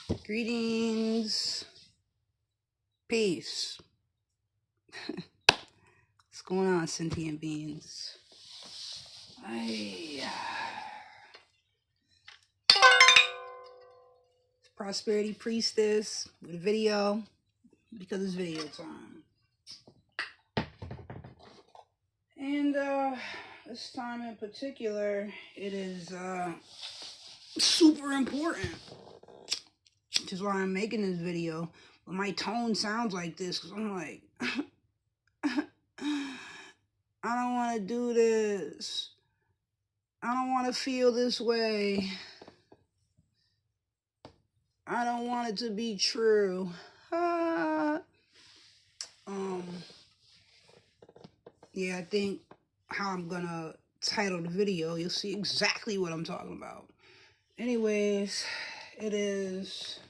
Greetings. Peace. What's going on, sentient beings? Prosperity Priestess with a video because it's video time. And this time in particular, it is super important, which is why I'm making this video. But my tone sounds like this because I'm like, I don't want to do this. I don't want to feel this way. I don't want it to be true. Yeah, I think how I'm gonna title the video, you'll see exactly what I'm talking about. Anyways, it is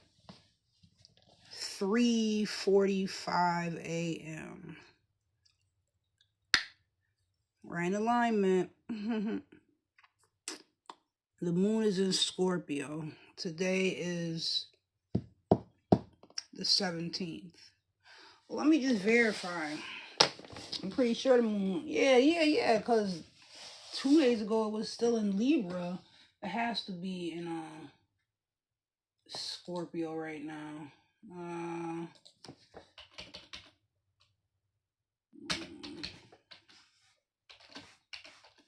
3:45 a.m. We're in alignment. The moon is in Scorpio. Today is the 17th. Well, let me just verify. I'm pretty sure the moon. Yeah. Because 2 days ago it was still in Libra. It has to be in Scorpio right now.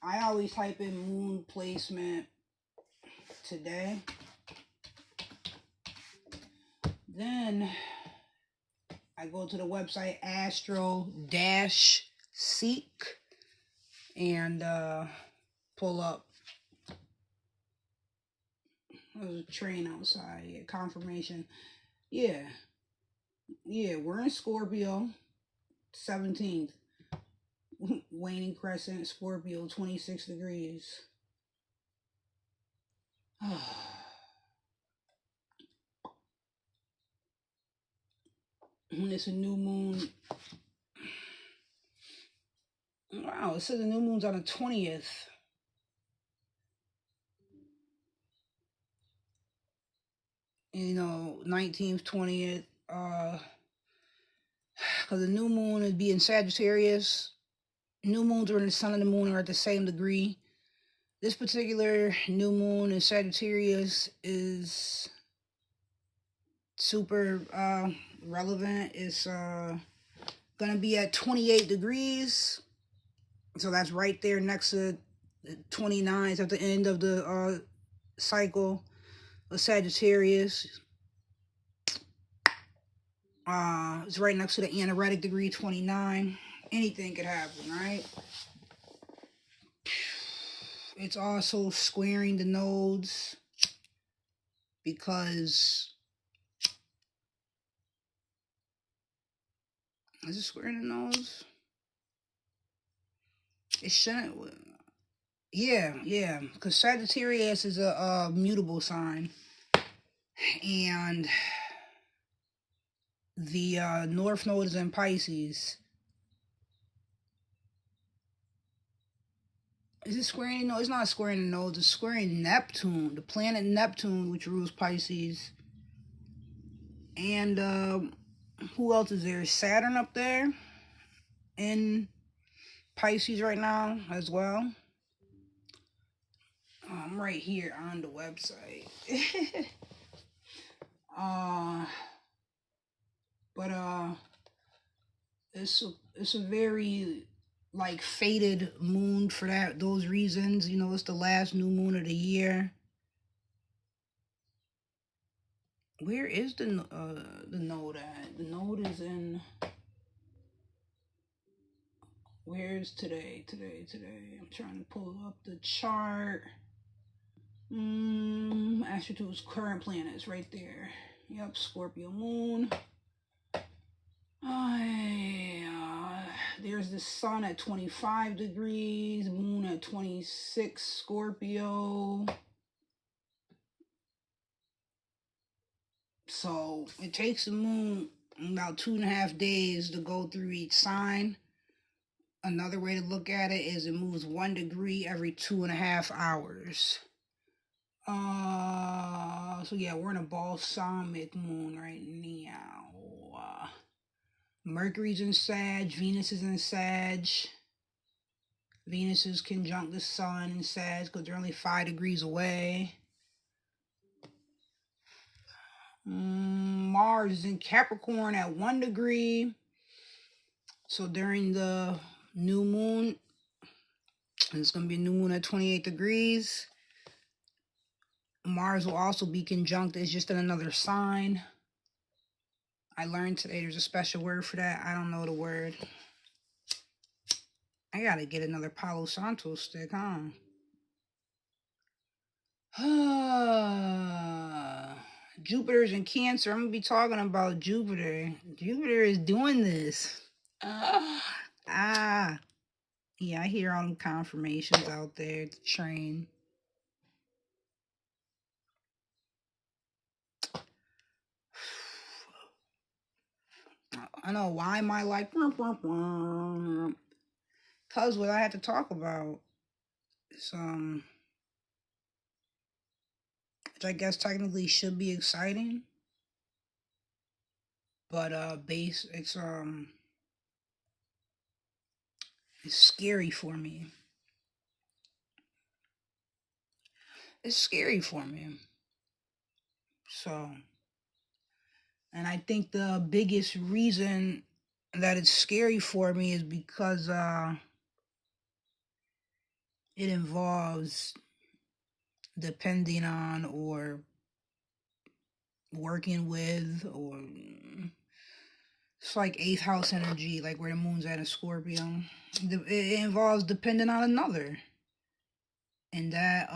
I always type in moon placement today. Then I go to the website Astro-Seek and pull up. There's a train outside. Yeah, confirmation. Yeah, we're in Scorpio, 17th. Waning crescent, Scorpio, 26 degrees. When it's a new moon. Wow, it says the new moon's on the 20th. You know, 19th, 20th. Because the new moon would be in Sagittarius. New moons are in the sun and the moon are at the same degree. This particular new moon in Sagittarius is super relevant. It's gonna be at 28 degrees. So that's right there next to 29. It's at the end of the cycle of Sagittarius. It's right next to the anaretic degree, 29. Anything could happen, right? It's also squaring the nodes because is it squaring the nodes? It shouldn't. Yeah, because Sagittarius is a mutable sign, and the North Node is in Pisces. Is it squaring? No, it's not squaring the nodes. It's squaring Neptune, the planet Neptune, which rules Pisces. And who else is there? Saturn up there in Pisces right now as well. I'm right here on the website. But it's a very like fated moon for those reasons. You know, it's the last new moon of the year. Where is the node at? The node is in. Where's today? I'm trying to pull up the chart. Astro-Tube's current planets right there. Yep, Scorpio moon. There's the sun at 25 degrees, moon at 26, Scorpio. So it takes the moon about 2.5 days to go through each sign. Another way to look at it is it moves 1 degree every 2.5 hours. So yeah, we're in a balsamic moon right now. Mercury's in Sag, Venus is in Sag. Venus is conjunct the sun in Sag because they're only 5 degrees away. Mars is in Capricorn at 1 degree. So during the new moon, it's going to be a new moon at 28 degrees. Mars will also be conjunct. It's just in another sign. I learned today there's a special word for that. I don't know the word. I got to get another Palo Santo stick, huh? Jupiter's in Cancer. I'm going to be talking about Jupiter. Jupiter is doing this. Yeah, I hear all the confirmations out there to train. I know, why am I like, because what I had to talk about is, which I guess technically should be exciting, but, it's scary for me. It's scary for me. So, and I think the biggest reason that it's scary for me is because, it involves depending on or working with, or it's like 8th house energy, like where the moon's at in Scorpio. It involves depending on another, and that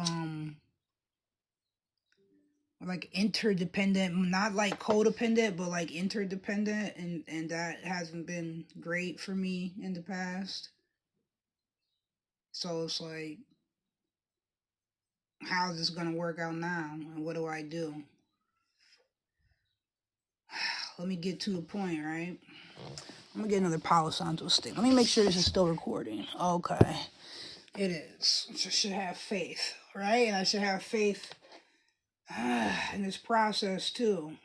like interdependent, not like codependent, but like interdependent, and that hasn't been great for me in the past. So it's like, how is this gonna work out now, and what do I do? Let me get to the point, right? I'm gonna get another Palo Santo stick. Let me make sure this is still recording. Okay, it is. So I should have faith, right? And I should have faith in this process too.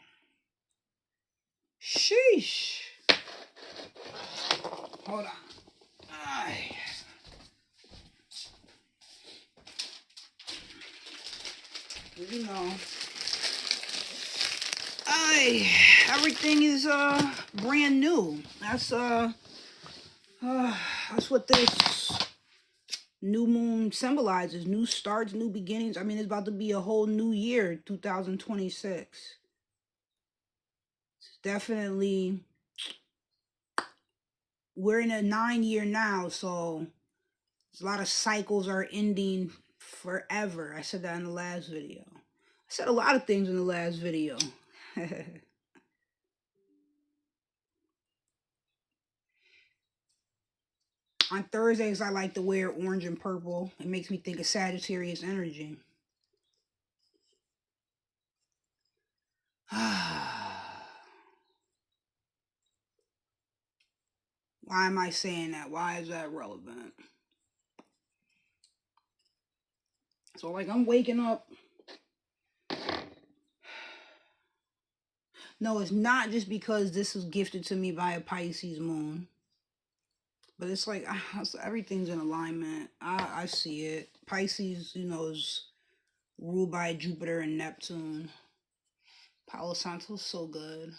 Sheesh. Hold on. You know, everything is brand new. That's what this new moon symbolizes. New starts, new beginnings. I mean, it's about to be a whole new year, 2026. It's definitely, we're in a 9-year now, so a lot of cycles are ending forever. I said that in the last video. I said a lot of things in the last video. On Thursdays, I like to wear orange and purple. It makes me think of Sagittarius energy. Why am I saying that? Why is that relevant? So, like, I'm waking up. No, it's not just because this was gifted to me by a Pisces moon. But it's like, everything's in alignment. I see it. Pisces, is ruled by Jupiter and Neptune. Palo Santo's so good.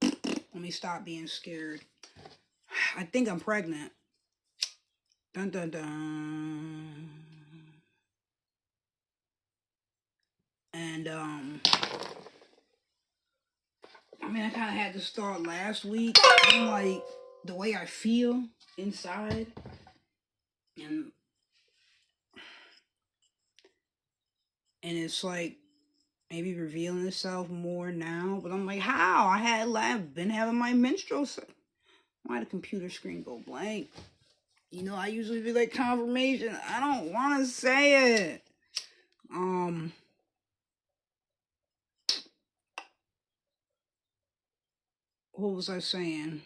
Let me stop being scared. I think I'm pregnant. Dun dun dun. And I mean, I kind of had to start last week. I'm like, the way I feel inside, and it's like maybe revealing itself more now. But I'm like, how? I've been having my menstrual. Why the computer screen go blank? I usually be like, confirmation. I don't want to say it. What was I saying?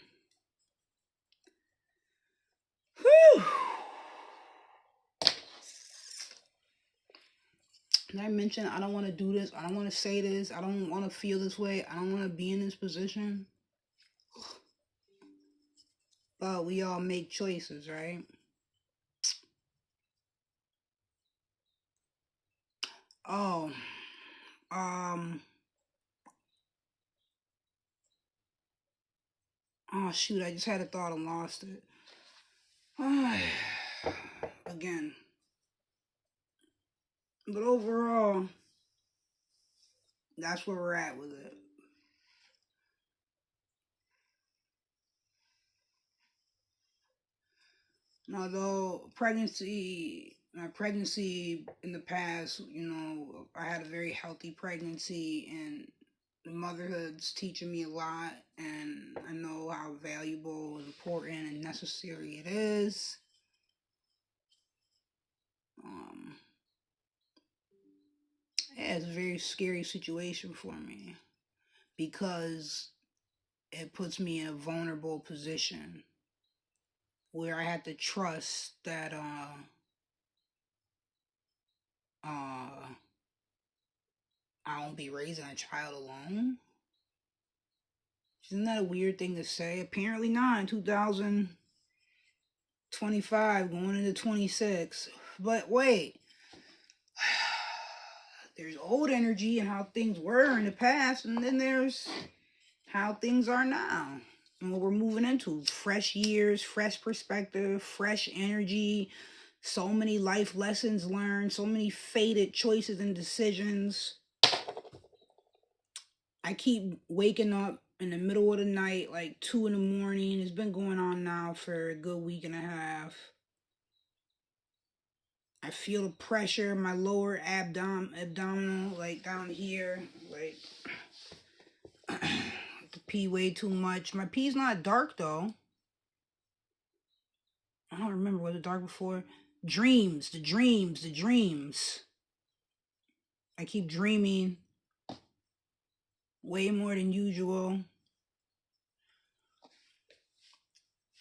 Did I mention I don't want to do this? I don't want to say this. I don't want to feel this way. I don't want to be in this position. But we all make choices, right? Oh, um, oh shoot, I just had a thought and lost it. Again. But overall, that's where we're at with it. Although my pregnancy in the past, I had a very healthy pregnancy, and motherhood's teaching me a lot, and I know how valuable, important, and necessary it is. Um, yeah, it's a very scary situation for me because it puts me in a vulnerable position where I have to trust that uh I won't be raising a child alone. Isn't that a weird thing to say? Apparently not in 2025 going into 26. But wait, there's old energy and how things were in the past, and then there's how things are now. And what we're moving into, fresh years, fresh perspective, fresh energy, so many life lessons learned, so many fated choices and decisions. I keep waking up in the middle of the night, like 2 in the morning. It's been going on now for a good week and a half. I feel the pressure in my lower abdominal, like down here, like to pee way too much. My pee's not dark though. I don't remember, was it dark before? The dreams. I keep dreaming way more than usual.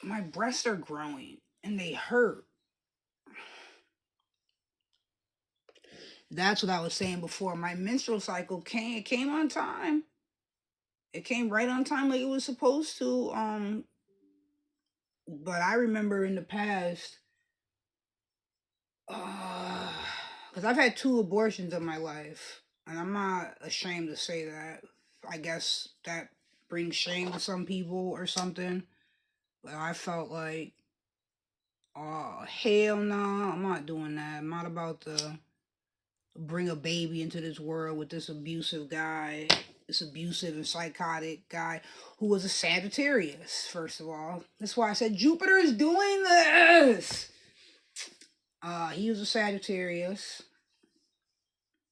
My breasts are growing and they hurt. That's what I was saying before. My menstrual cycle came on time. It came right on time like it was supposed to. But I remember in the past, because I've had 2 abortions in my life, and I'm not ashamed to say that. I guess that brings shame to some people or something. But I felt like, oh hell no, I'm not doing that. I'm not about to bring a baby into this world with this abusive guy, this abusive and psychotic guy who was a Sagittarius, first of all. That's why I said Jupiter is doing this. He was a Sagittarius.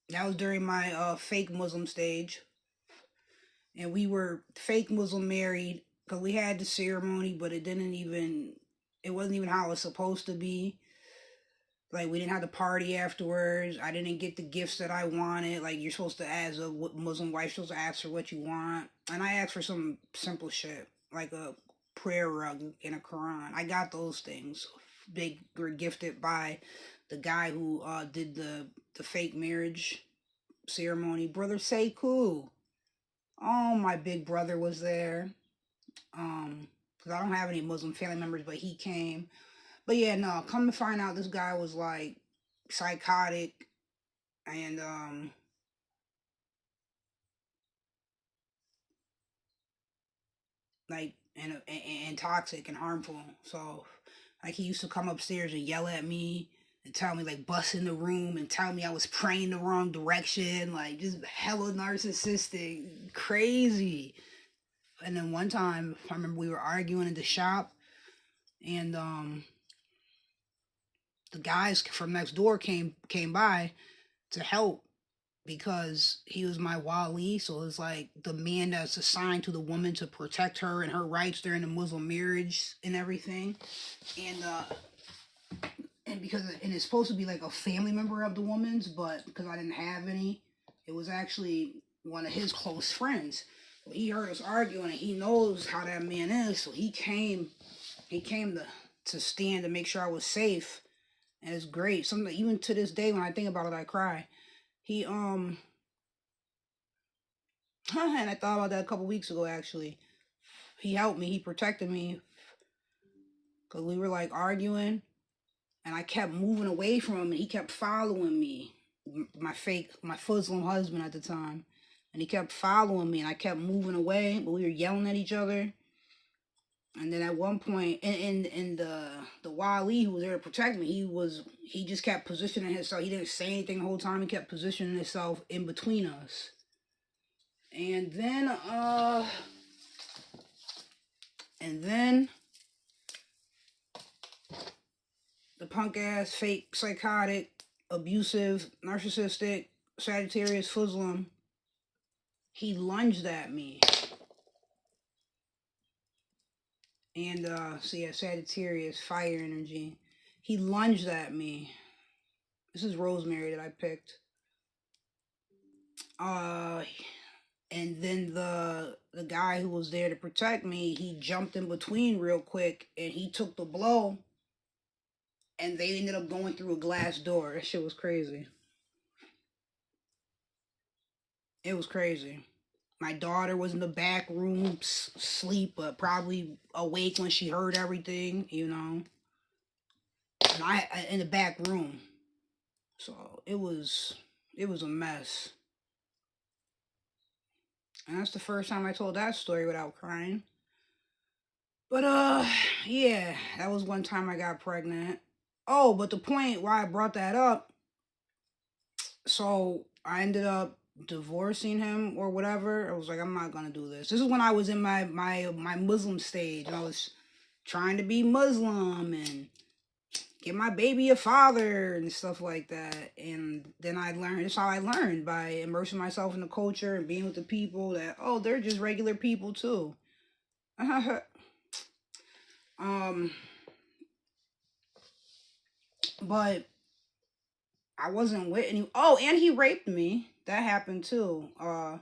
That was during my fake Muslim stage. And we were fake Muslim married because we had the ceremony, but it wasn't even how it was supposed to be. Like, we didn't have the party afterwards. I didn't get the gifts that I wanted. Like, you're supposed to, as a Muslim wife, supposed to ask for what you want. And I asked for some simple shit, like a prayer rug and a Quran. I got those things. They were gifted by the guy who did the fake marriage ceremony. Brother Sekou. Oh, my big brother was there. Because I don't have any Muslim family members, but he came. But yeah, no, come to find out this guy was like psychotic and like and toxic and harmful. So like he used to come upstairs and yell at me and tell me, like, bust in the room and tell me I was praying the wrong direction, like just hella narcissistic, crazy. And then one time I remember we were arguing in the shop, and the guys from next door came by to help because he was my wali. So it's like the man that's assigned to the woman to protect her and her rights during the Muslim marriage and everything. And because it's supposed to be like a family member of the woman's, but because I didn't have any, it was actually one of his close friends. He heard us arguing and he knows how that man is, so he came to stand to make sure I was safe. And it's great. Something, even to this day when I think about it, I cry. He and I thought about that a couple weeks ago actually. He helped me. He protected me because we were like arguing, and I kept moving away from him, and he kept following me. My Muslim husband at the time, and he kept following me, and I kept moving away, but we were yelling at each other. And then at one point, in the wali who was there to protect me, he just kept positioning himself. He didn't say anything the whole time. He kept positioning himself in between us. And then the punk ass, fake, psychotic, abusive, narcissistic Sagittarius Muslim, he lunged at me. And Sagittarius, fire energy. He lunged at me. This is Rosemary that I picked. And then the guy who was there to protect me, he jumped in between real quick, and he took the blow, and they ended up going through a glass door. That shit was crazy. It was crazy. My daughter was in the back room, sleep, but probably awake when she heard everything, you know. And I in the back room. So it was a mess. And that's the first time I told that story without crying. But yeah, that was one time I got pregnant. Oh, but the point why I brought that up, so I ended up divorcing him or whatever. I was like, I'm not gonna do this. This is when I was in my Muslim stage, and I was trying to be Muslim and get my baby a father and stuff like that. And then I learned, that's how I learned, by immersing myself in the culture and being with the people that, oh, they're just regular people too. But I wasn't with any. Oh, and he raped me. That happened too. Cause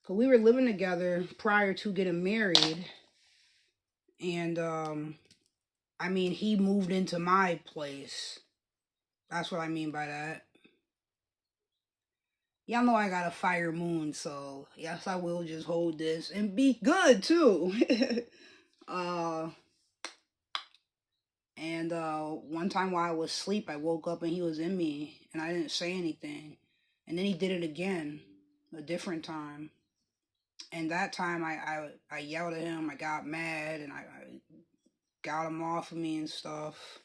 we were living together prior to getting married, and I mean, he moved into my place. That's what I mean by that. Y'all know I got a fire moon, so yes, I will just hold this and be good too. uh, and one time while I was asleep, I woke up and he was in me, and I didn't say anything. And then he did it again, a different time. And that time I yelled at him, I got mad, and I got him off of me and stuff.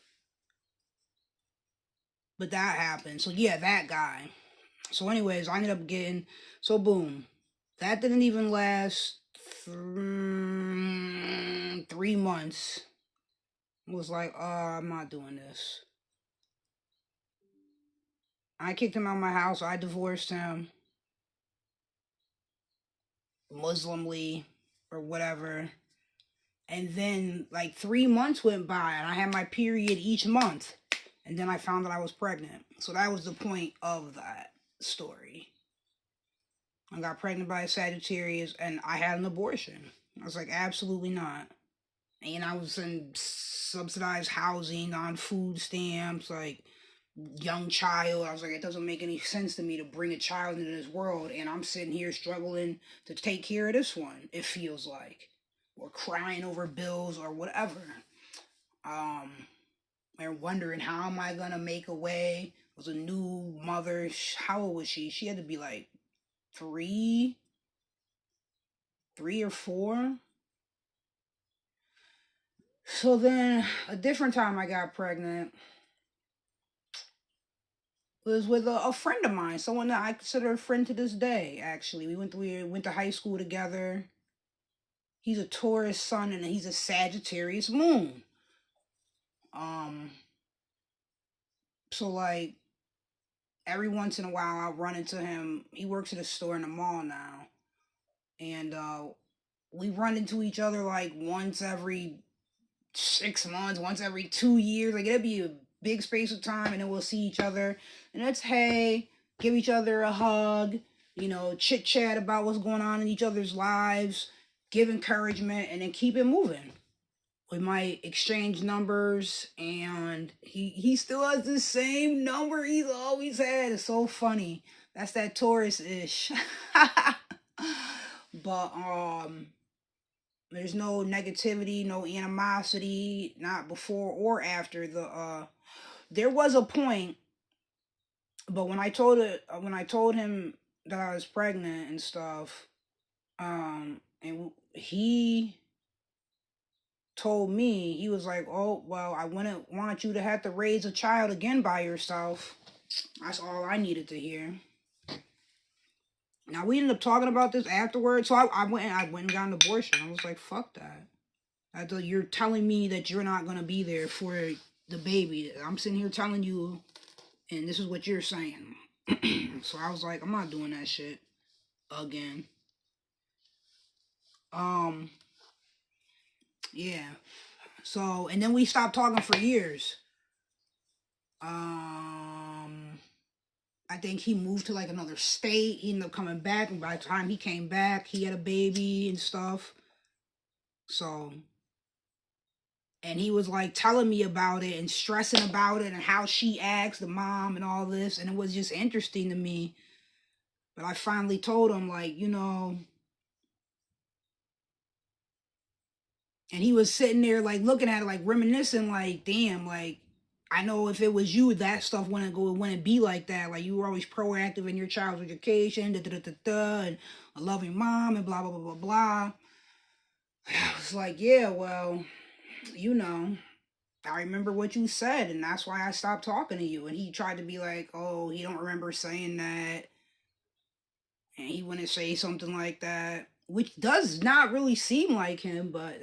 But that happened. So yeah, that guy. So anyways, I ended up getting, so boom. That didn't even last 3 months. It was like, oh, I'm not doing this. I kicked him out of my house. I divorced him. Muslimly or whatever. And then like 3 months went by, and I had my period each month. And then I found that I was pregnant. So that was the point of that story. I got pregnant by a Sagittarius, and I had an abortion. I was like, absolutely not. And I was in subsidized housing, on food stamps, like young child. I was like, it doesn't make any sense to me to bring a child into this world, and I'm sitting here struggling to take care of this one, it feels like. Or crying over bills or whatever. And wondering, how am I gonna make a way? Was a new mother. How old was she? She had to be like 3 or 4. So then a different time I got pregnant was with a friend of mine, someone that I consider a friend to this day. Actually, we went to high school together. He's a Taurus sun and he's a Sagittarius moon. So like every once in a while I'll run into him. He works at a store in the mall now, and we run into each other like once every 6 months, once every 2 years. Like it'll be a big space of time, and then we'll see each other, and it's hey, give each other a hug, chit chat about what's going on in each other's lives, give encouragement, and then keep it moving. We might exchange numbers, and he still has the same number he's always had. It's so funny. That's that Taurus-ish. But there's no negativity, no animosity, not before or after the there was a point, but when I told him that I was pregnant and stuff, and he told me, he was like, "Oh, well, I wouldn't want you to have to raise a child again by yourself." That's all I needed to hear. Now we ended up talking about this afterwards, so I went and got an abortion. I was like, "Fuck that." I thought, you're telling me that you're not gonna be there for the baby. I'm sitting here telling you, and this is what you're saying. So I was like, I'm not doing that shit again. Um, yeah. So, and then we stopped talking for years. I think he moved to like another state. He ended up coming back, and by the time he came back, he had a baby and stuff. So, and he was like telling me about it and stressing about it and how she acts, the mom, and all this, and it was just interesting to me. But I finally told him, like, and he was sitting there like looking at it, like reminiscing, like, damn, like, I know if it was you, that stuff wouldn't be like that. Like, you were always proactive in your child's education, and a loving mom, and blah blah blah blah blah. I was like, yeah, well, you know, I remember what you said, and that's why I stopped talking to you. And he tried to be like, oh, he don't remember saying that, and he wouldn't say something like that, which does not really seem like him. But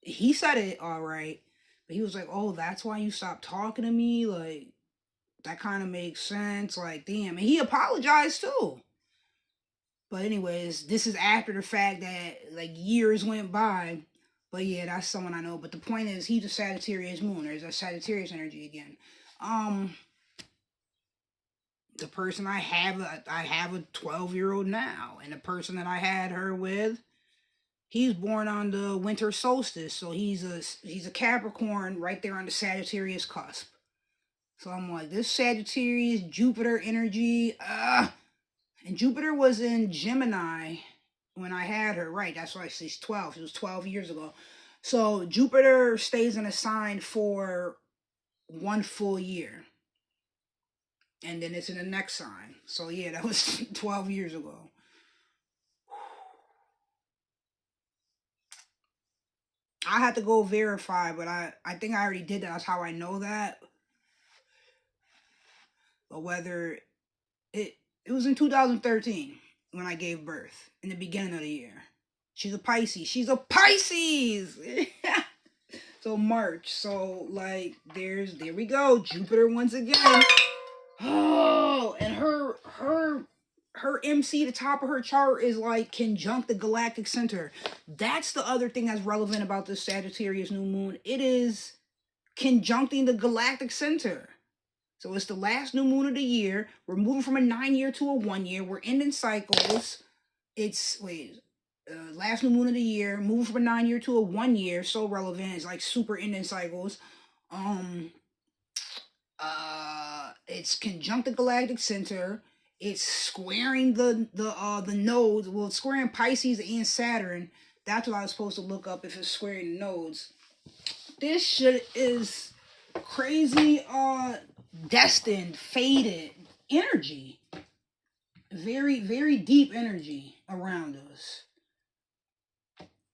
he said it all right. But he was like, oh, that's why you stopped talking to me. Like, that kind of makes sense. Like, damn. And he apologized too. But anyways, this is after the fact that like years went by. But yeah, that's someone I know. But the point is, he's a Sagittarius moon. There's a Sagittarius energy again. The person I have a 12-year-old now, and the person that I had her with, he's born on the winter solstice, so he's a Capricorn right there on the Sagittarius cusp. So I'm like, this Sagittarius Jupiter energy, and Jupiter was in Gemini when I had her, right? That's why she's 12. It was 12 years ago. So Jupiter stays in a sign for one full year, and then it's in the next sign. So yeah, that was 12 years ago. I had to go verify, but I think I already did that. That's how I know that. But whether it it was in 2013 when I gave birth in the beginning of the year. She's a Pisces. She's a Pisces. So March. So like there we go. Jupiter once again. Oh, and her MC, the top of her chart is like conjunct the galactic center. That's the other thing that's relevant about this Sagittarius new moon. It is conjuncting the galactic center. So it's the last new moon of the year. We're moving from a 9-year to a 1 year. We're ending cycles. It's last new moon of the year, moving from a 9-year to a 1 year. So relevant. It's like super ending cycles. It's conjunct the galactic center. It's squaring the nodes. Well, it's squaring Pisces and Saturn. That's what I was supposed to look up, if it's squaring the nodes. This shit is crazy destined, fated energy. Very, very deep energy around us.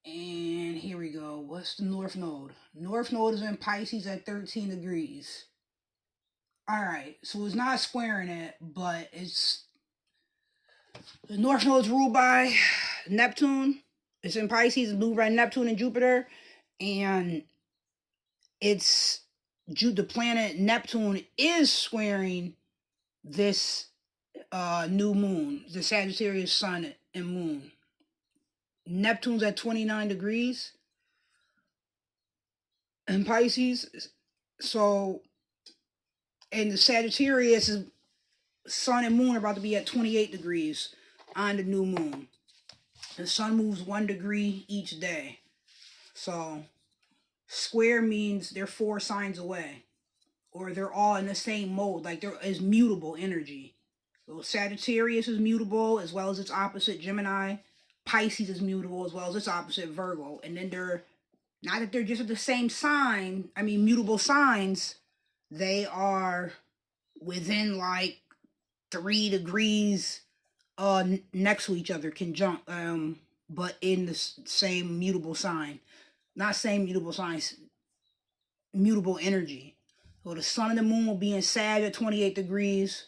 And here we go. What's the North Node? North Node is in Pisces at 13 degrees. Alright, so it's not squaring it, but it's... The North Node is ruled by Neptune. It's in Pisces, it's ruled by Neptune and Jupiter. And it's... The planet Neptune is squaring this new moon, the Sagittarius sun and moon. Neptune's at 29 degrees in Pisces. So, and the Sagittarius is sun and moon are about to be at 28 degrees on the new moon. The sun moves 1 degree each day. So, square means they're 4 signs away. Or they're all in the same mode. Like, there is mutable energy. So Sagittarius is mutable as well as its opposite Gemini. Pisces is mutable as well as its opposite Virgo. And then they're not that they're just the same sign, I mean mutable signs, they are within like 3 degrees next to each other, conjunct, but in the same mutable sign. Not same mutable signs, mutable energy. So the sun and the moon will be in Sag at 28 degrees,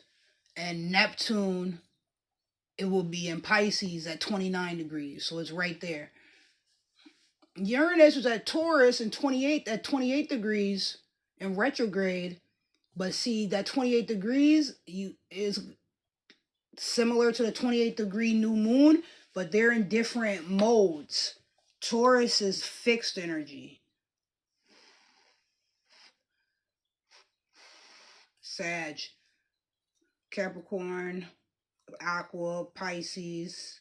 and Neptune, it will be in Pisces at 29 degrees. So it's right there. Uranus was at Taurus and 28 degrees in retrograde. But see, that 28 degrees is similar to the 28-degree new moon, but they're in different modes. Taurus is fixed energy. Sag, Capricorn, Aqua, Pisces,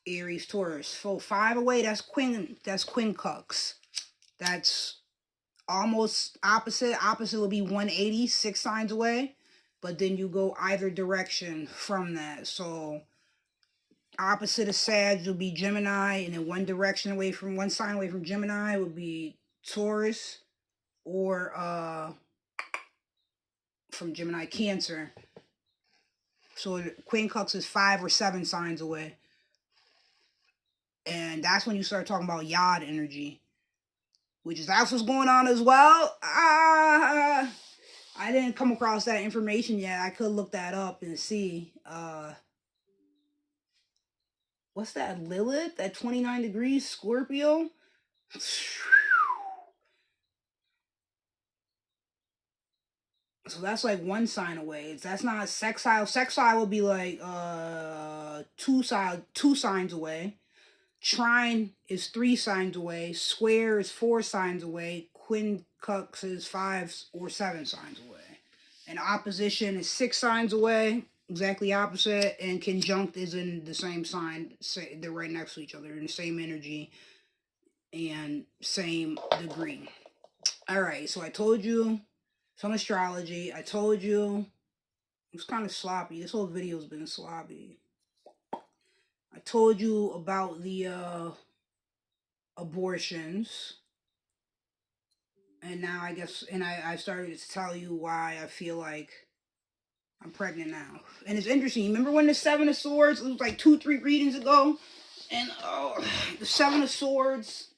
Aries, Taurus. So 5 away, that's quincunx. That's almost opposite. Opposite would be 180, 6 signs away. But then you go either direction from that. So opposite of Sag would be Gemini, and then one sign away from Gemini would be Taurus, or from Gemini, Cancer. So quincunx is 5 or 7 signs away. And that's when you start talking about yod energy, which is that's what's going on as well. I didn't come across that information yet. I could look that up and see. What's that? Lilith? That 29 degrees Scorpio? So that's like 1 sign away. That's not sextile. Sextile would be like 2 signs away. Trine is 3 signs away. Square is 4 signs away. Quincunx is 5 or 7 signs away. And opposition is 6 signs away. Exactly opposite. And conjunct is in the same sign. They're right next to each other in the same energy and same degree. Alright, so I told you some astrology. I told you it's kind of sloppy. This whole video's been sloppy. I told you about the abortions. And now I guess, and I started to tell you why I feel like I'm pregnant now. And it's interesting. Remember when the 7 of Swords, it was like 2-3 readings ago? And the 7 of Swords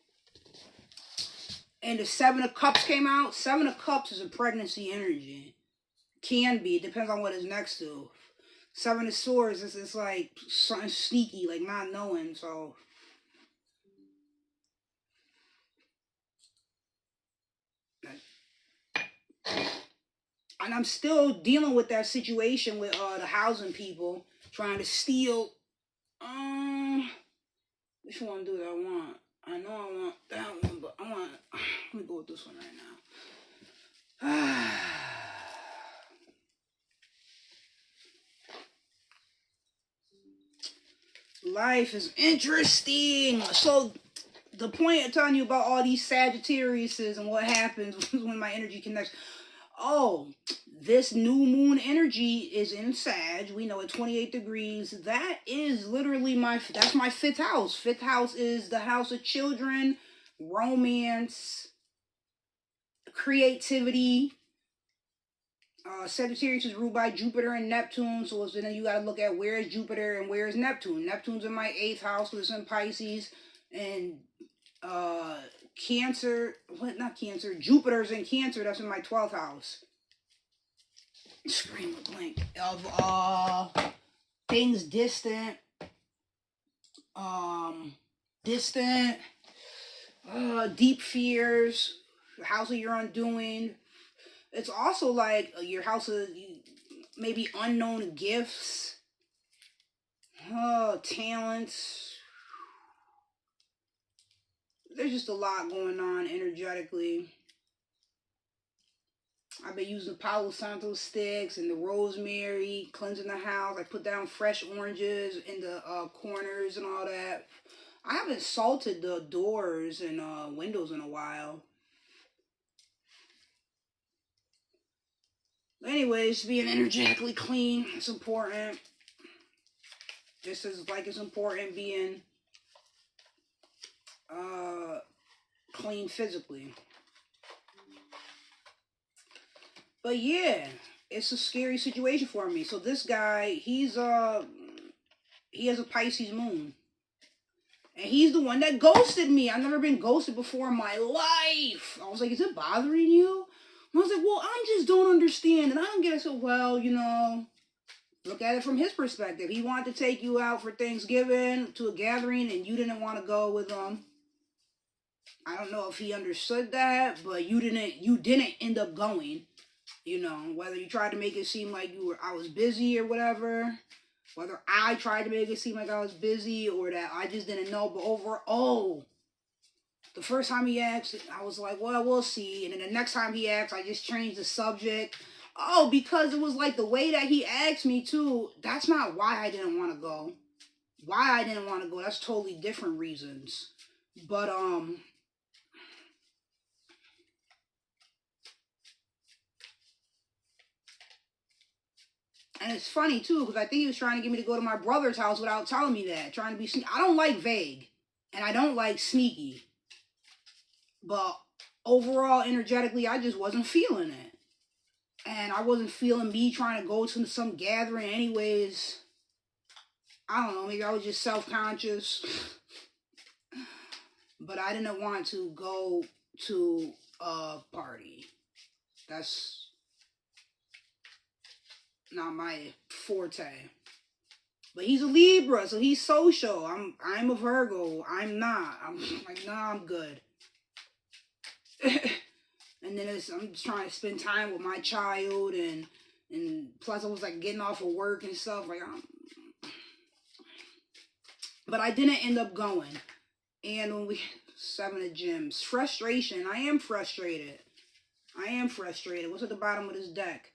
and the 7 of Cups came out. 7 of Cups is a pregnancy energy. Can be. It depends on what it's next to. 7 of Swords is like something sneaky, like not knowing. So and I'm still dealing with that situation with the housing people trying to steal. Which one do I want? I know I want that one, but let me go with this one right now. Life is interesting. So the point of telling you about all these Sagittariuses and what happens when my energy connects. Oh, this new moon energy is in Sag. We know at 28 degrees. That is literally that's my 5th house. 5th house is the house of children, romance, creativity. Sagittarius is ruled by Jupiter and Neptune. So then you got to look at where is Jupiter and where is Neptune. Neptune's in my 8th house because it's in Pisces. And Jupiter's in Cancer. That's in my 12th house. Screen with blank of things distant, deep fears, the house of your undoing. It's also like your house of maybe unknown gifts, talents. There's just a lot going on energetically. I've been using Palo Santo sticks and the rosemary, cleansing the house. I put down fresh oranges in the corners and all that. I haven't salted the doors and windows in a while. Anyways, being energetically clean is important. Just as like it's important being clean physically. But yeah, it's a scary situation for me. So this guy, he has a Pisces moon. And he's the one that ghosted me. I've never been ghosted before in my life. I was like, is it bothering you? And I was like, well, I just don't understand. And I don't get it. So, well, you know, look at it from his perspective. He wanted to take you out for Thanksgiving to a gathering and you didn't want to go with him. I don't know if he understood that, but you didn't end up going. You know, whether you tried to make it seem like I was busy or whatever. Whether I tried to make it seem like I was busy or that I just didn't know. But overall, the first time he asked, I was like, well, we'll see. And then the next time he asked, I just changed the subject. Oh, because it was like the way that he asked me too. That's not why I didn't want to go. Why I didn't want to go, that's totally different reasons. But, and it's funny too, because I think he was trying to get me to go to my brother's house without telling me that. Trying to be sneaky. I don't like vague. And I don't like sneaky. But overall, energetically, I just wasn't feeling it. And I wasn't feeling me trying to go to some gathering anyways. I don't know, maybe I was just self-conscious. But I didn't want to go to a party. That's not my forte. But he's a Libra, so he's social. I'm a Virgo. I'm not. I'm like, nah, I'm good. And then I'm just trying to spend time with my child, and plus I was like getting off of work and stuff. Like, but I didn't end up going. And when we 7 of Gems, frustration. I am frustrated. What's at the bottom of this deck?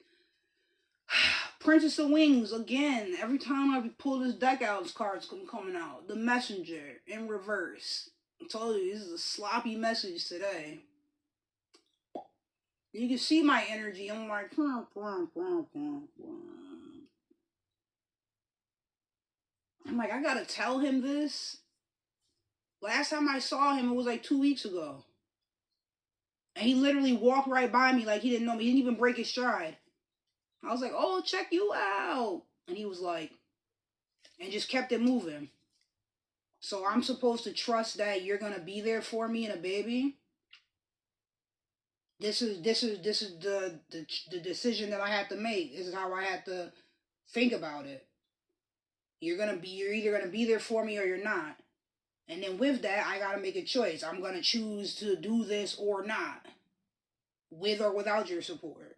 Princess of Wings, again. Every time I pull this deck out, this card's coming out. The Messenger in reverse. I told you, this is a sloppy message today. You can see my energy. I'm like, I'm like, I gotta tell him this. Last time I saw him, it was like 2 weeks ago. And he literally walked right by me like he didn't know me. He didn't even break his stride. I was like, oh, check you out. And he was like, and just kept it moving. So I'm supposed to trust that you're gonna be there for me and a baby. This is the decision that I have to make. This is how I have to think about it. You're either gonna be there for me or you're not. And then with that, I gotta make a choice. I'm gonna choose to do this or not, with or without your support.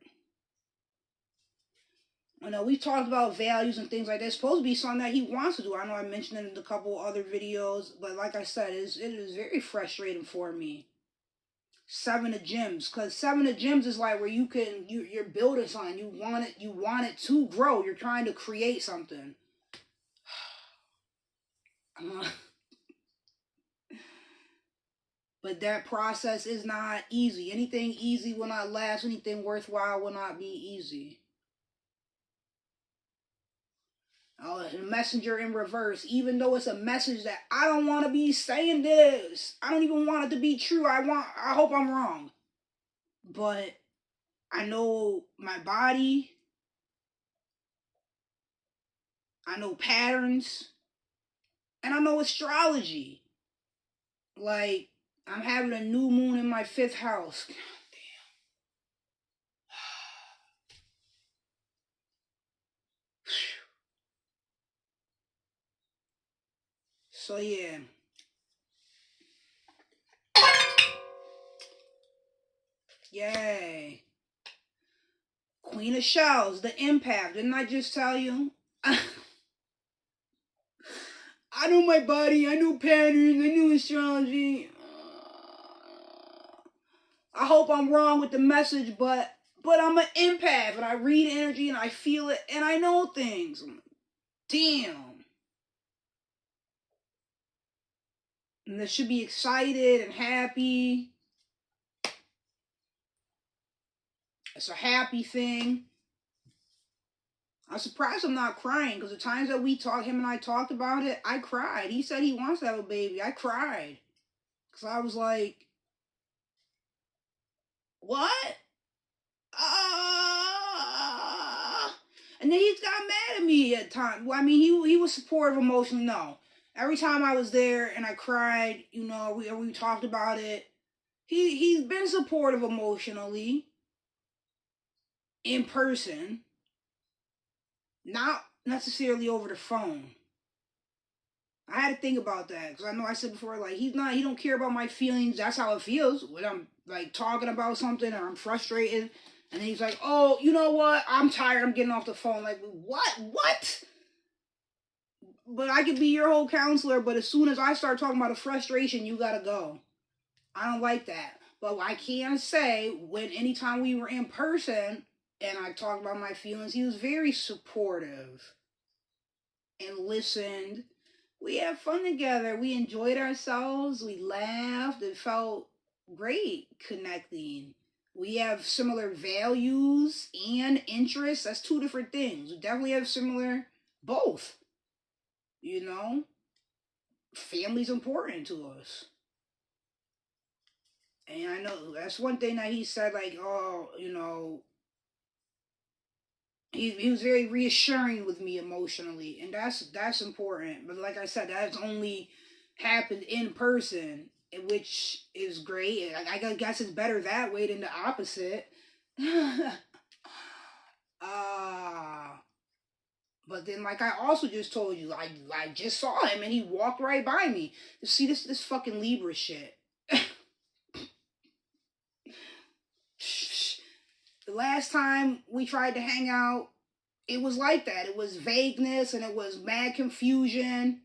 I know we talked about values and things like that. It's supposed to be something that he wants to do. I know I mentioned it in a couple other videos, but like I said, it is very frustrating for me. 7 of Gems, because 7 of Gems is like where you're building something. You want it to grow. You're trying to create something. But that process is not easy. Anything easy will not last. Anything worthwhile will not be easy. Oh, the Messenger in reverse. Even though it's a message that I don't want to be saying this. I don't even want it to be true. I hope I'm wrong. But I know my body. I know patterns. And I know astrology. Like, I'm having a new moon in my 5th house. God damn. So, yeah. Yay. Queen of Shells, the empath. Didn't I just tell you? I know my body. I know patterns. I know astrology. I hope I'm wrong with the message, but I'm an empath, and I read energy, and I feel it, and I know things. Damn. And they should be excited and happy. It's a happy thing. I'm surprised I'm not crying because the times that him and I talked about it, I cried. He said he wants to have a baby. I cried because I was like, what? And then he's got mad at me at times. Well, I mean, he was supportive emotionally. No, every time I was there and I cried, we talked about it. He's been supportive emotionally in person, not necessarily over the phone. I had to think about that because I know I said before, like, he don't care about my feelings. That's how it feels when I'm like talking about something or I'm frustrated. And then he's like, oh, you know what? I'm tired. I'm getting off the phone. Like, what? What? But I could be your whole counselor, but as soon as I start talking about a frustration, you gotta go. I don't like that. But I can say, anytime we were in person and I talked about my feelings, he was very supportive and listened. We had fun together. We enjoyed ourselves. We laughed. It felt great connecting. We have similar values and interests. That's two different things. We definitely have similar both. You know, family's important to us. And I know that's one thing that he said, like, oh, he was very reassuring with me emotionally, and that's important. But like I said, that's only happened in person, which is great. I guess it's better that way than the opposite. uh but then, like I also just told you, I just saw him and he walked right by me. You see this fucking Libra shit. The last time we tried to hang out, it was like that. It was vagueness and it was mad confusion.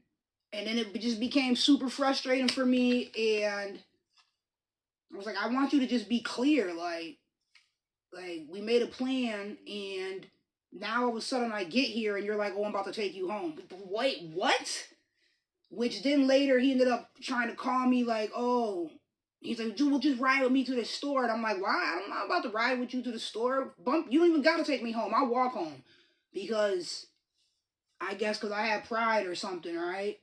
And then it just became super frustrating for me. And I was like, I want you to just be clear. Like we made a plan and now all of a sudden I get here and you're like, oh, I'm about to take you home. Wait, what? Which then later he ended up trying to call me like, oh, he's like, dude, we'll just ride with me to the store. And I'm like, why? I'm not about to ride with you to the store. You don't even got to take me home. I'll walk home. Because I guess because I have pride or something, right?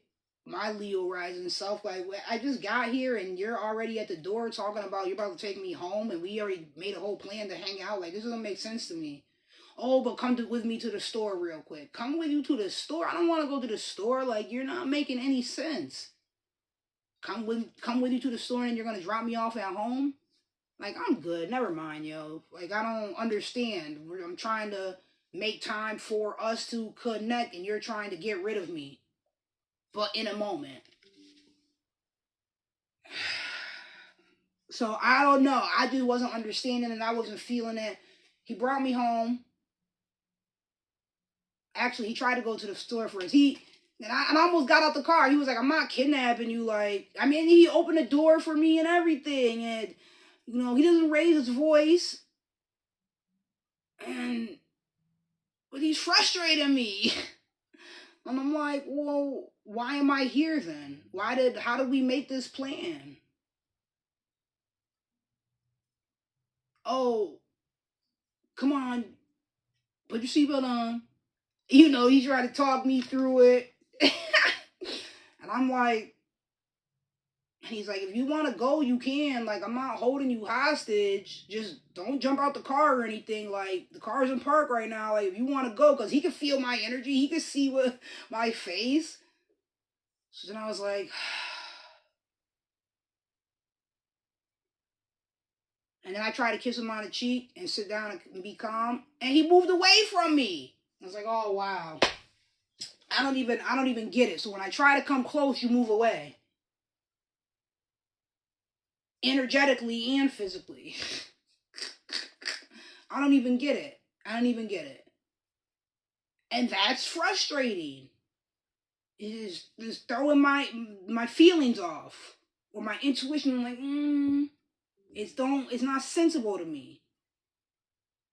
My Leo rising self, like, I just got here and you're already at the door talking about you're about to take me home and we already made a whole plan to hang out. Like, this doesn't make sense to me. Oh, but with me to the store real quick. Come with you to the store? I don't want to go to the store. Like, you're not making any sense. Come with you to the store and you're gonna drop me off at home? Like, I'm good. Never mind, yo. Like, I don't understand. I'm trying to make time for us to connect and you're trying to get rid of me. But in a moment. So I don't know. I just wasn't understanding and I wasn't feeling it. He brought me home. Actually, he tried to go to the store first. And I almost got out the car. He was like, I'm not kidnapping you. Like, I mean, he opened the door for me and everything. And, he doesn't raise his voice. But he's frustrating me. And I'm like, well, why am I here then? How did we make this plan? Oh, come on, put your seatbelt on. He tried to talk me through it. And I'm like, he's like, if you want to go, you can. Like, I'm not holding you hostage. Just don't jump out the car or anything. Like, the car's in park right now. Like, if you want to go, because he could feel my energy. He could see my face. So then I was like, and then I tried to kiss him on the cheek and sit down and be calm. And he moved away from me. I was like, oh, wow. I don't even get it. So when I try to come close, you move away. Energetically and physically. I don't even get it. And that's frustrating. It is throwing my feelings off. Or my intuition, I'm like, it's not sensible to me.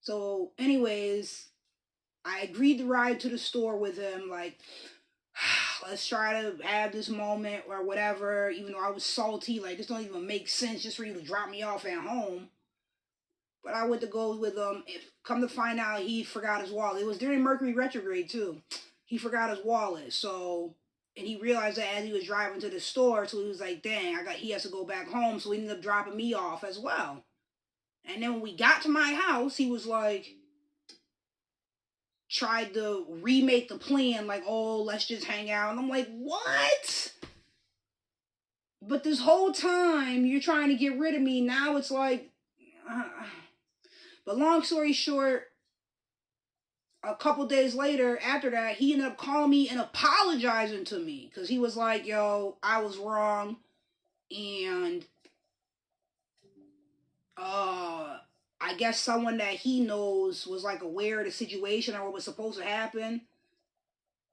So anyways, I agreed to ride to the store with him, like, let's try to have this moment or whatever, even though I was salty, like, this don't even make sense just for you to drop me off at home. But I went to go with him. Come to find out, he forgot his wallet. It was during Mercury retrograde too. He forgot his wallet. So, and he realized that as he was driving to the store. So he was like, "Dang, he has to go back home." So he ended up dropping me off as well. And then when we got to my house, he was like, tried to remake the plan, like, "Oh, let's just hang out." And I'm like, "What?" But this whole time you're trying to get rid of me. Now it's like, but long story short, a couple days later, after that, he ended up calling me and apologizing to me because he was like, "Yo, I was wrong," and I guess someone that he knows was like aware of the situation or what was supposed to happen.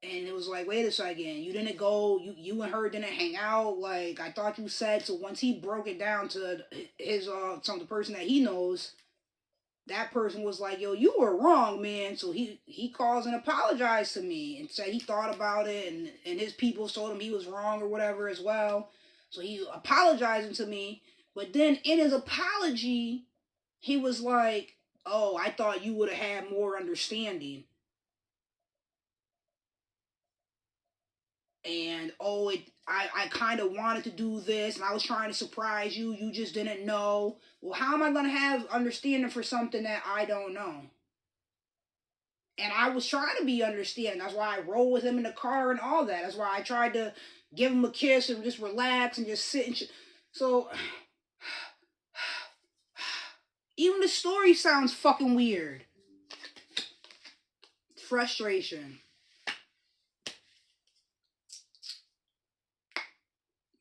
And it was like, wait a second, you didn't go, you and her didn't hang out, like I thought you said. So once he broke it down to his the person that he knows, that person was like, "Yo, you were wrong, man." So he calls and apologized to me and said he thought about it, and his people told him he was wrong or whatever as well. So he apologizing to me, but then in his apology, he was like, "Oh, I thought you would have had more understanding." And I kind of wanted to do this and I was trying to surprise you. You just didn't know. Well, how am I going to have understanding for something that I don't know? And I was trying to be understanding. That's why I rolled with him in the car and all that. That's why I tried to give him a kiss and just relax and just sit and so even the story sounds fucking weird. Frustration.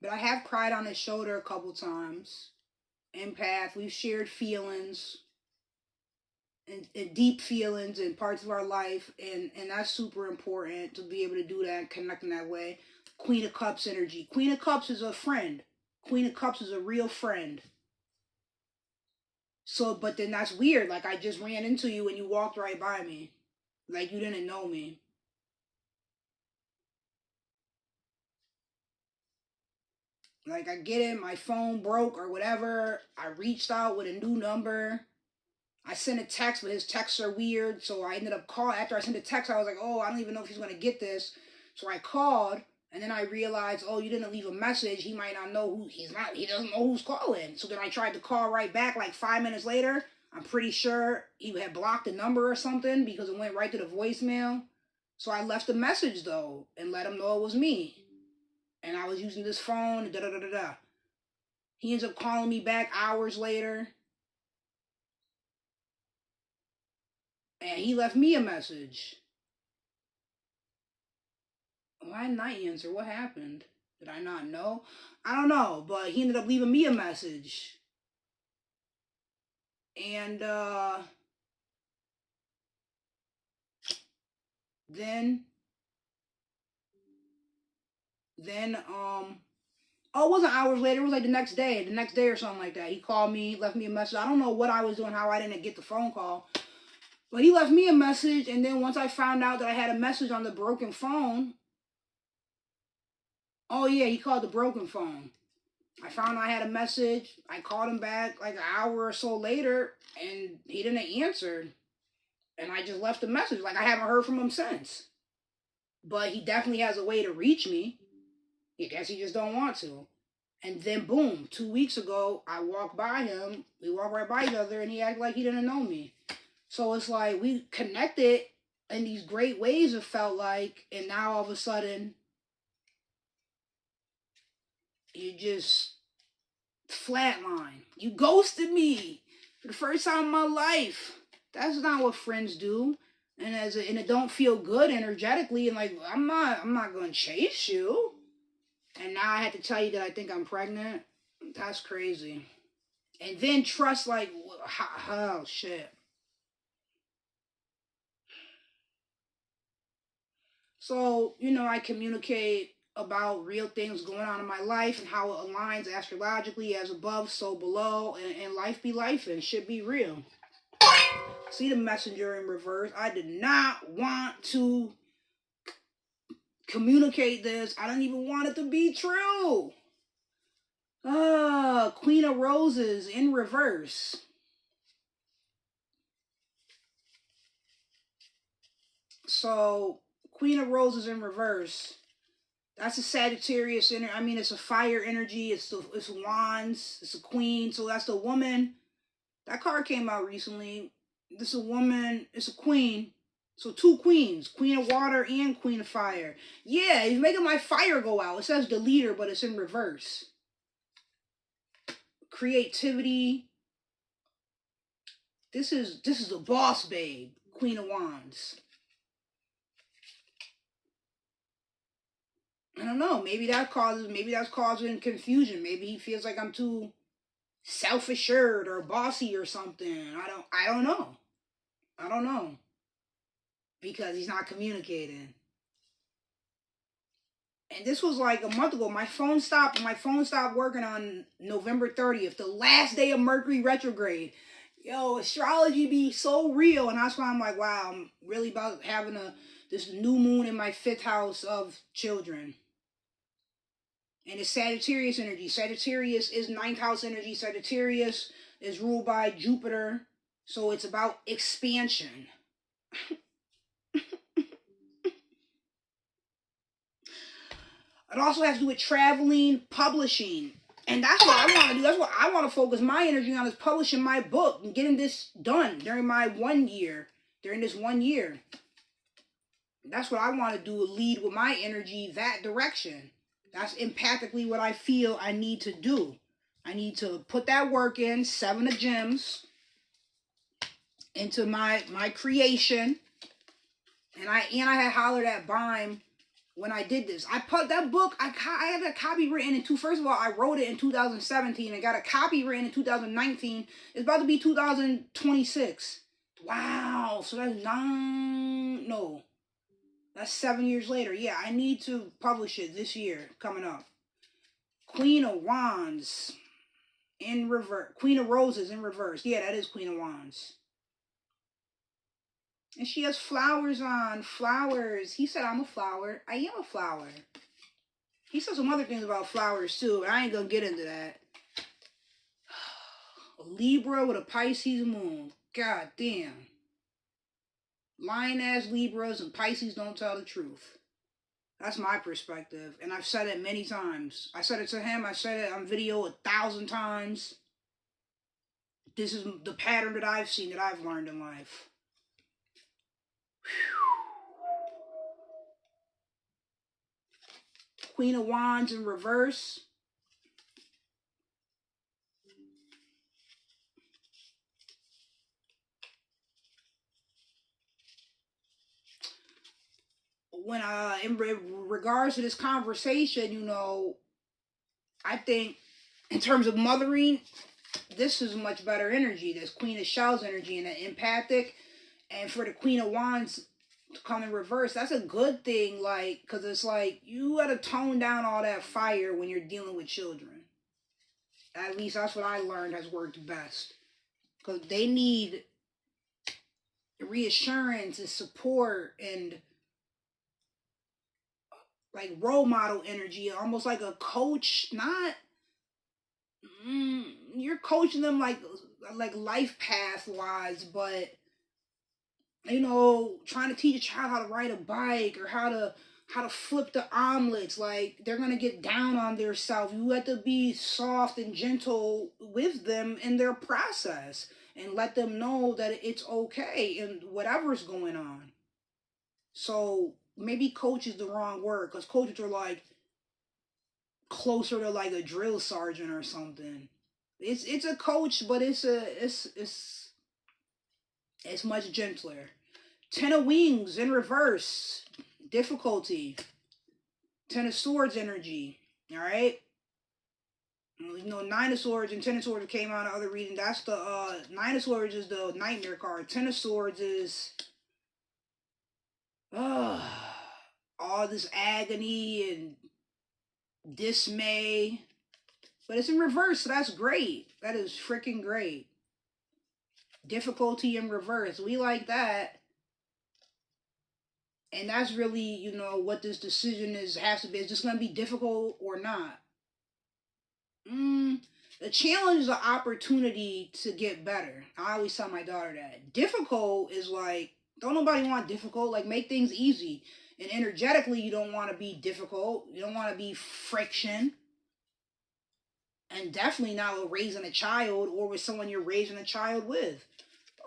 But I have cried on his shoulder a couple times. Empath, we've shared feelings and deep feelings and parts of our life, and that's super important to be able to do that and connect in that way. Queen of Cups energy. Queen of Cups is a friend. Queen of Cups is a real friend. So, but then that's weird. Like, I just ran into you and you walked right by me. Like, you didn't know me. Like, I get it, my phone broke or whatever. I reached out with a new number. I sent a text, but his texts are weird. So I ended up calling. After I sent a text, I was like, "Oh, I don't even know if he's going to get this." So I called, and then I realized, "Oh, you didn't leave a message. He might not know who, he doesn't know who's calling." So then I tried to call right back like 5 minutes later. I'm pretty sure he had blocked the number or something because it went right to the voicemail. So I left a message, though, and let him know it was me. And I was using this phone, da da da da da. He ends up calling me back hours later. And he left me a message. Why didn't I answer? What happened? Did I not know? I don't know, but he ended up leaving me a message. And then oh, it wasn't hours later, it was like the next day or something like that. He called me, left me a message. I don't know what I was doing, how I didn't get the phone call. But he left me a message, and then once I found out that I had a message on the broken phone, oh yeah, he called the broken phone. I found I had a message. I called him back like an hour or so later, and he didn't answer. And I just left a message. Like, I haven't heard from him since. But he definitely has a way to reach me. I guess he just don't want to. And then, boom, 2 weeks ago, I walked by him. We walked right by each other, and he acted like he didn't know me. So it's like we connected in these great ways, it felt like. And now all of a sudden, you just flatline. You ghosted me for the first time in my life. That's not what friends do. And and it don't feel good energetically. And like, I'm not gonna chase you. And now I had to tell you that I think I'm pregnant. That's crazy. And then trust, like, oh shit. So, I communicate about real things going on in my life and how it aligns astrologically as above, so below, and life be life and shit be real. See the messenger in reverse. I did not want to communicate this. I didn't even want it to be true. Queen of Roses in reverse. So Queen of Roses in reverse. That's a Sagittarius energy. I mean, it's a fire energy. It's wands. It's a queen. So that's the woman. That card came out recently. This is a woman. It's a queen. So two queens. Queen of water and queen of fire. Yeah, he's making my fire go out. It says the leader, but it's in reverse. Creativity. This is a boss babe. Queen of wands. I don't know. Maybe that's causing confusion. Maybe he feels like I'm too self-assured or bossy or something. I don't know. I don't know. Because he's not communicating. And this was like a month ago. My phone stopped working on November 30th, the last day of Mercury retrograde. Yo, astrology be so real, and that's why I'm like, wow, I'm really about having this new moon in my 5th house of children. And it's Sagittarius energy. Sagittarius is 9th house energy. Sagittarius is ruled by Jupiter. So it's about expansion. It also has to do with traveling, publishing. And that's what I want to do. That's what I want to focus my energy on, is publishing my book and getting this done during this 1 year. That's what I want to do, lead with my energy that direction. That's empathically what I feel I need to do. I need to put that work in, 7 of gems, into my creation. And I had hollered at Bime when I did this. I put that book, I had a copy written first of all, I wrote it in 2017 and got a copy written in 2019. It's about to be 2026. Wow. So that's 7 years later. Yeah, I need to publish it this year, coming up. Queen of Wands in reverse. Queen of Roses in reverse. Yeah, that is Queen of Wands. And she has flowers on. Flowers. He said I'm a flower. I am a flower. He said some other things about flowers too, but I ain't gonna get into that. A Libra with a Pisces moon. God damn. Lying ass Libras and Pisces don't tell the truth. That's my perspective. And I've said it many times. I said it to him. I said it on video 1,000 times. This is the pattern that I've seen, that I've learned in life. Queen of Wands in reverse. When in regards to this conversation, I think in terms of mothering, this is much better energy. This Queen of Shells energy and the empathic, and for the Queen of Wands to come in reverse, that's a good thing. Like, because it's like you gotta tone down all that fire when you're dealing with children. At least that's what I learned has worked best, because they need reassurance and support and like role model energy, almost like a coach. Not you're coaching them like life path wise, but trying to teach a child how to ride a bike or how to flip the omelets. Like, they're gonna get down on their self. You have to be soft and gentle with them in their process and let them know that it's okay and whatever's going on. So maybe coach is the wrong word, because coaches are like closer to like a drill sergeant or something. It's a coach, but it's much gentler. 10 of Wings in reverse. Difficulty. 10 of Swords energy. Alright? 9 of Swords and 10 of Swords came out in the other reading. That's the 9 of Swords is the nightmare card. 10 of Swords is all this agony and dismay. But it's in reverse, so that's great. That is freaking great. Difficulty in reverse. We like that. And that's really, what this decision has to be. Is this going to be difficult or not? The challenge is an opportunity to get better. I always tell my daughter that. Difficult is like, Don't nobody want difficult. Like, make things easy. And energetically, you don't want to be difficult. You don't want to be friction. And definitely not with raising a child or with someone you're raising a child with.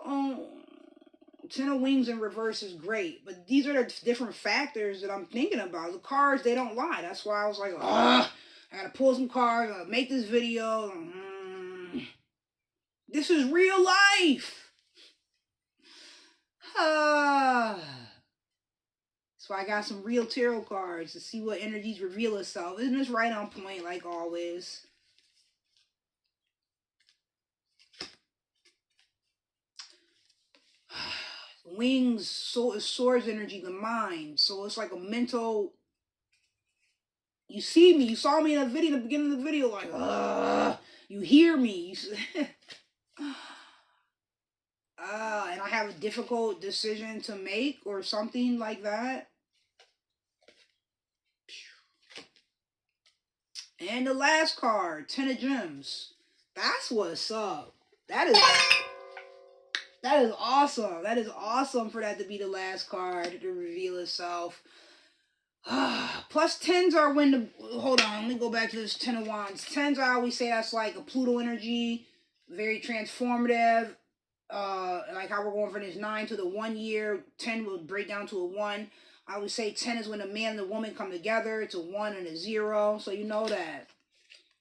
Ten of Wings in reverse is great. But these are the different factors that I'm thinking about. The cards, they don't lie. That's why I was like, I gotta pull some cards. I gotta make this video. This is real life. So I got some real tarot cards to see what energies reveal itself. Isn't this right on point like always? Wings, so swords energy, the mind. So it's like a mental. You see me, you saw me in a video, in the beginning of the video, like, you hear me. And I have a difficult decision to make or something like that. And the last card, 10 of Gems. That's what's up. That is awesome. That is awesome for that to be the last card to reveal itself. Plus 10s are when the... Hold on, let me go back to this 10 of Wands. 10s, I always say that's like a Pluto energy. Very transformative. Like how we're going from this 9 to the 1 year. 10 will break down to a 1. I would say 10 is when the man and the woman come together. It's a 1 and a 0. So you know that.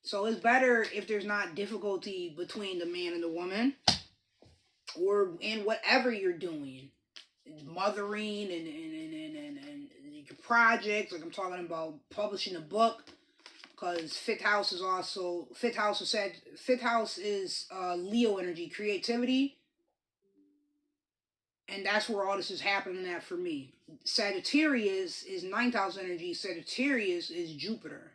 So it's better if there's not difficulty between the man and the woman. Or in whatever you're doing. Mothering and your projects. Like I'm talking about publishing a book. Because fifth house is Leo energy, creativity. And that's where all this is happening at for me. Sagittarius is 9th house energy. Sagittarius is Jupiter.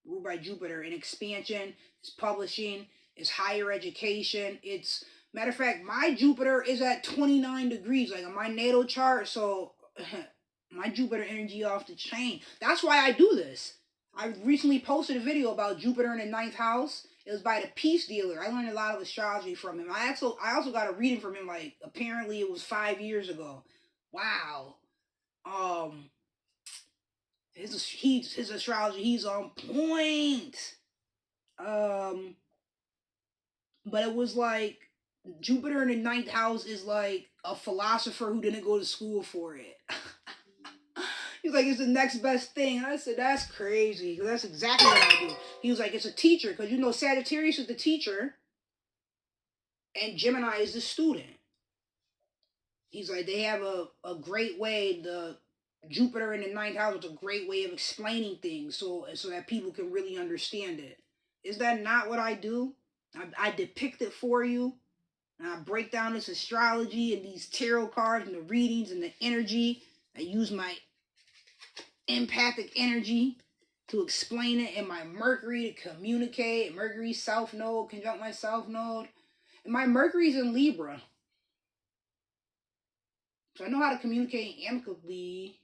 Ruled by Jupiter. And expansion, it's publishing, it's higher education. It's, matter of fact, my Jupiter is at 29 degrees. Like on my natal chart. So, my Jupiter energy off the chain. That's why I do this. I recently posted a video about Jupiter in the 9th house. It was by the Peace Dealer. I learned a lot of astrology from him. I also got a reading from him, like, apparently it was 5 years ago. Wow. His astrology, he's on point. But it was like, Jupiter in the 9th house is like a philosopher who didn't go to school for it. He's like, it's the next best thing. And I said, that's crazy. Because that's exactly what I do. He was like, it's a teacher. Because, you know, Sagittarius is the teacher. And Gemini is the student. He's like, they have a great way. The Jupiter in the 9th house is a great way of explaining things. So that people can really understand it. Is that not what I do? I depict it for you. And I break down this astrology and these tarot cards and the readings and the energy. I use my empathic energy to explain it, and my Mercury to communicate. Mercury South Node, conjunct my South Node. And my Mercury's in Libra. So I know how to communicate amicably.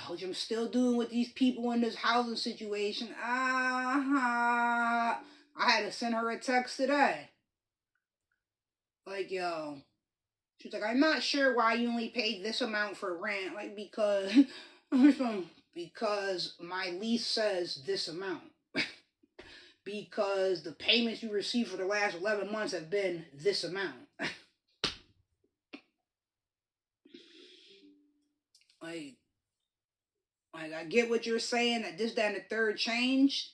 Which I'm still doing with these people in this housing situation. I had to send her a text today. Like, yo. She's like, I'm not sure why you only paid this amount for rent. Like, because my lease says this amount. Because the payments you received for the last 11 months have been this amount. like, I get what you're saying, that this, that, and the third changed.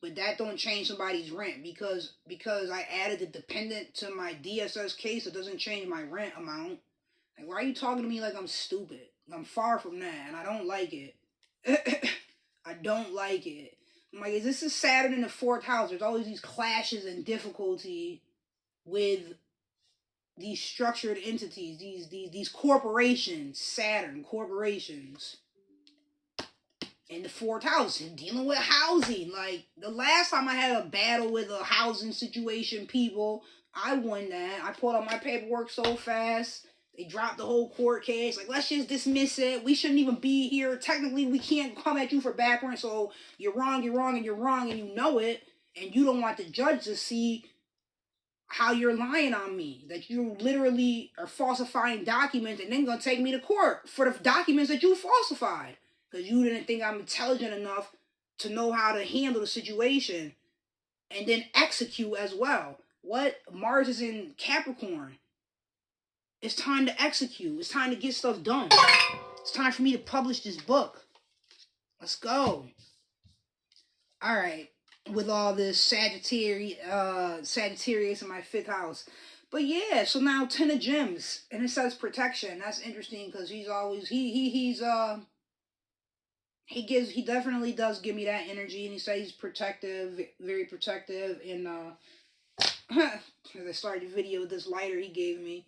But that don't change somebody's rent because I added the dependent to my DSS case. It doesn't change my rent amount. Like, why are you talking to me like I'm stupid? I'm far from that, and I don't like it. I don't like it. I'm like, this is Saturn in the 4th house. There's always these clashes and difficulty with these structured entities, these corporations, Saturn corporations. In the 4th house, dealing with housing. Like, the last time I had a battle with a housing situation, people, I won that. I pulled out my paperwork so fast. They dropped the whole court case. Like, let's just dismiss it. We shouldn't even be here. Technically, we can't come at you for background. So, you're wrong, and you know it. And you don't want the judge to see how you're lying on me, that you literally are falsifying documents and then gonna take me to court for the documents that you falsified because you didn't think I'm intelligent enough to know how to handle the situation and then execute as well. What? Mars is in Capricorn. It's time to execute. It's time to get stuff done. It's time for me to publish this book. Let's go. All right. With all this Sagittarius in my 5th house. But yeah, so now 10 of Gems. And it says protection. That's interesting because he's always, he definitely does give me that energy. And he says he's protective, very protective. And as I started the video with this lighter he gave me.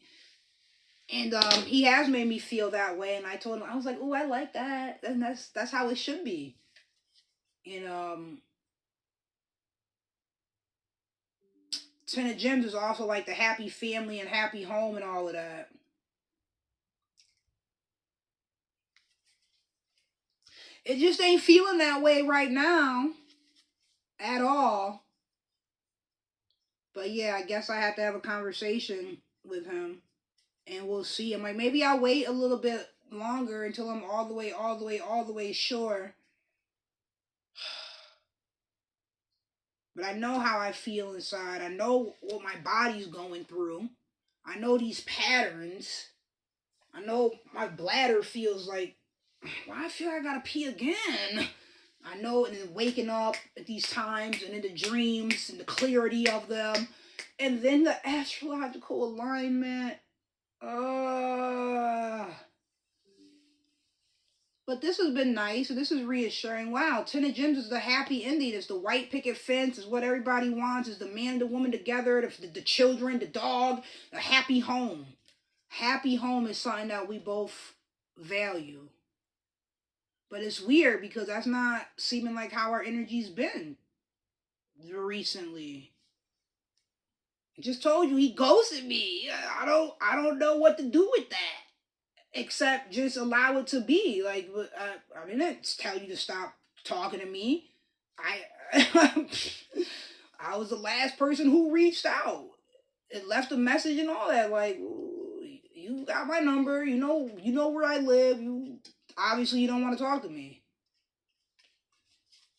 And he has made me feel that way, and I told him, I was like, "Oh, I like that, and that's how it should be." And 10 of Gems is also like the happy family and happy home and all of that. It just ain't feeling that way right now, at all. But yeah, I guess I have to have a conversation with him, and we'll see. I'm like, maybe I'll wait a little bit longer until I'm all the way sure. But I know how I feel inside. I know what my body's going through. I know these patterns. I know my bladder feels like, why I feel like I gotta pee again? I know, and then waking up at these times and in the dreams and the clarity of them. And then the astrological alignment. But this has been nice. This is reassuring. Wow, 10 of Gems is the happy ending. It's the white picket fence. It's what everybody wants. It's the man and the woman together. The children, the dog. A happy home. Happy home is something that we both value. But it's weird because that's not seeming like how our energy's been recently. I just told you he ghosted me. I don't know what to do with that. Except just allow it to be. Like, I didn't tell you to stop talking to me. I was the last person who reached out and left a message and all that. Like, you got my number. You know where I live. Obviously you don't want to talk to me.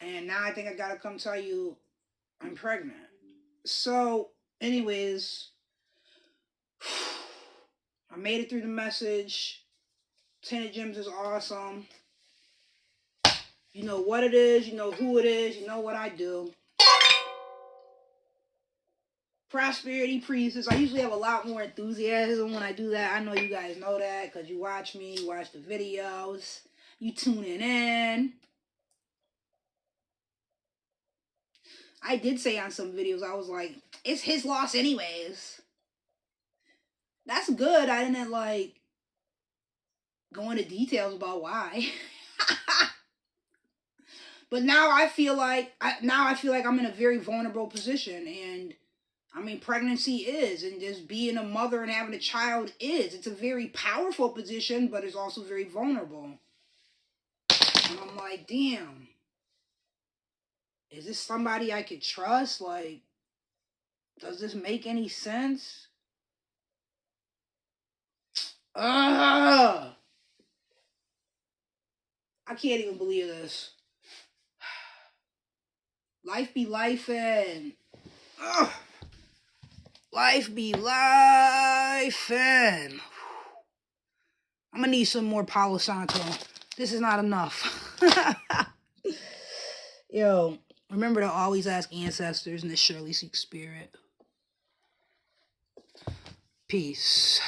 And now I think I gotta come tell you I'm pregnant. So, anyways, I made it through the message. 10 of Gems is awesome. You know what it is. You know who it is. You know what I do. Prosperity Priestess. I usually have a lot more enthusiasm when I do that. I know you guys know that because you watch me. You watch the videos. You tuning in. I did say on some videos, I was like, it's his loss anyways. That's good. I didn't go into details about why. But now I feel like I'm in a very vulnerable position, and I mean, pregnancy is, and just being a mother and having a child is. It's a very powerful position, but it's also very vulnerable. And I'm like, damn, is this somebody I could trust? Like, does this make any sense? I can't even believe this. Life be lifing. Life be lifing. I'm gonna need some more Palo Santo. This is not enough. Yo, remember to always ask ancestors and to surely seek spirit. Peace.